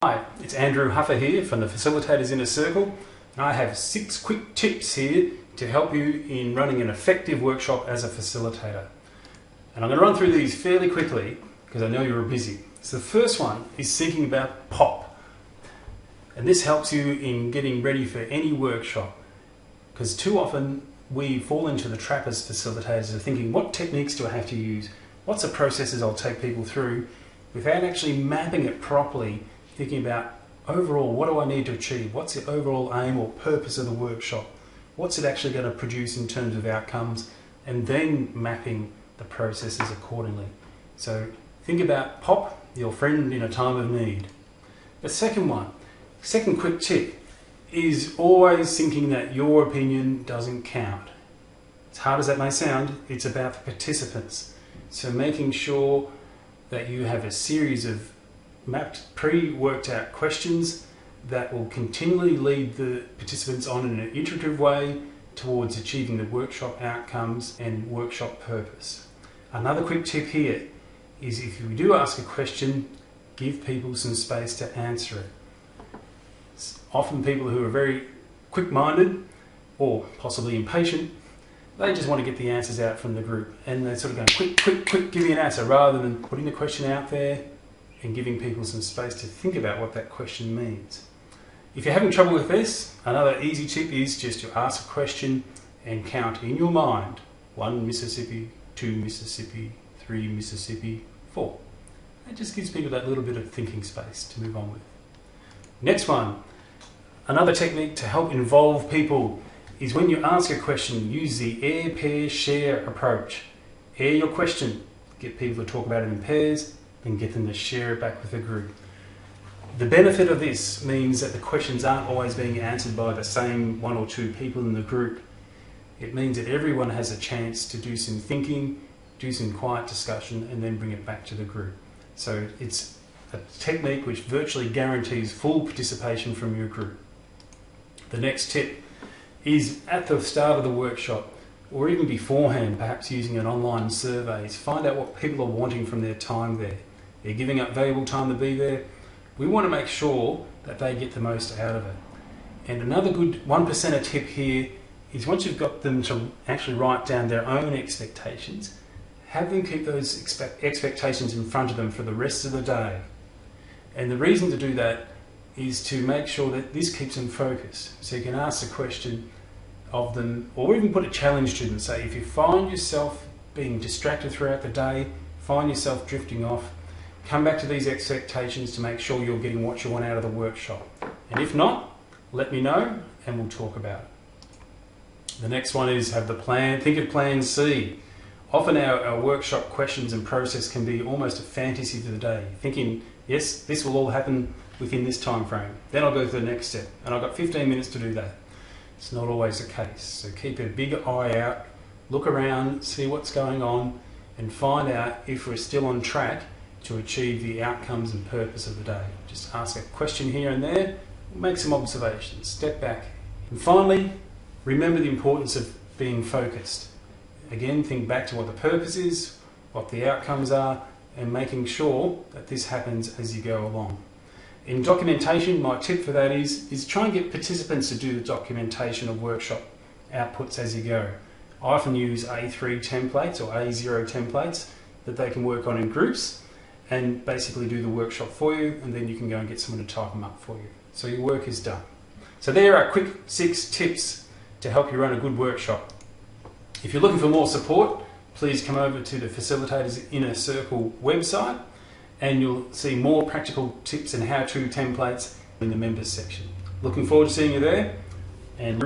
Hi, it's Andrew Huffer here from the Facilitators Inner Circle, and I have 6 quick tips here to help you in running an effective workshop as a facilitator. And I'm going to run through these fairly quickly because I know you're busy. So the first one is thinking about POP. And this helps you in getting ready for any workshop, because too often we fall into the trap as facilitators of thinking, what techniques do I have to use? What's the processes I'll take people through, without actually mapping it properly, thinking about overall, what do I need to achieve? What's the overall aim or purpose of the workshop? What's it actually going to produce in terms of outcomes? And then mapping the processes accordingly. So think about POP, your friend in a time of need. The second quick tip is always thinking that your opinion doesn't count. As hard as that may sound, it's about the participants. So making sure that you have a series of mapped, pre-worked out questions that will continually lead the participants on in an iterative way towards achieving the workshop outcomes and workshop purpose. Another quick tip here is, if you do ask a question, give people some space to answer it. Often people who are very quick-minded or possibly impatient, they just want to get the answers out from the group, and they're sort of going quick, give me an answer, rather than putting the question out there and giving people some space to think about what that question means. If you're having trouble with this, another easy tip is just to ask a question and count in your mind: 1 Mississippi, 2 Mississippi, 3 Mississippi, 4. It just gives people that little bit of thinking space to move on with. Next one, another technique to help involve people is, when you ask a question, use the air, pair, share approach. Air your question, get people to talk about it in pairs, and get them to share it back with the group. The benefit of this means that the questions aren't always being answered by the same 1 or 2 people in the group. It means that everyone has a chance to do some thinking, do some quiet discussion, and then bring it back to the group. So it's a technique which virtually guarantees full participation from your group. The next tip is, at the start of the workshop, or even beforehand, perhaps using an online survey, is find out what people are wanting from their time there. They're giving up valuable time to be there. We want to make sure that they get the most out of it. And another good 1%er tip here is, once you've got them to actually write down their own expectations, have them keep those expectations in front of them for the rest of the day. And the reason to do that is to make sure that this keeps them focused. So you can ask the question of them, or even put a challenge to them. Say, if you find yourself being distracted throughout the day, find yourself drifting off, come back to these expectations to make sure you're getting what you want out of the workshop. And if not, let me know and we'll talk about it. The next one is, have the plan. Think of plan C. Often our workshop questions and process can be almost a fantasy for the day, thinking, yes, this will all happen within this time frame. Then I'll go to the next step, and I've got 15 minutes to do that. It's not always the case. So keep a big eye out, look around, see what's going on, and find out if we're still on track to achieve the outcomes and purpose of the day. Just ask a question here and there, make some observations, step back. And finally, remember the importance of being focused. Again, think back to what the purpose is, what the outcomes are, and making sure that this happens as you go along. In documentation, my tip for that is try and get participants to do the documentation of workshop outputs as you go. I often use A3 templates or A0 templates that they can work on in groups and basically do the workshop for you, and then you can go and get someone to type them up for you. So your work is done. So there are quick 6 tips to help you run a good workshop. If you're looking for more support, please come over to the Facilitators Inner Circle website, and you'll see more practical tips and how-to templates in the members section. Looking forward to seeing you there, and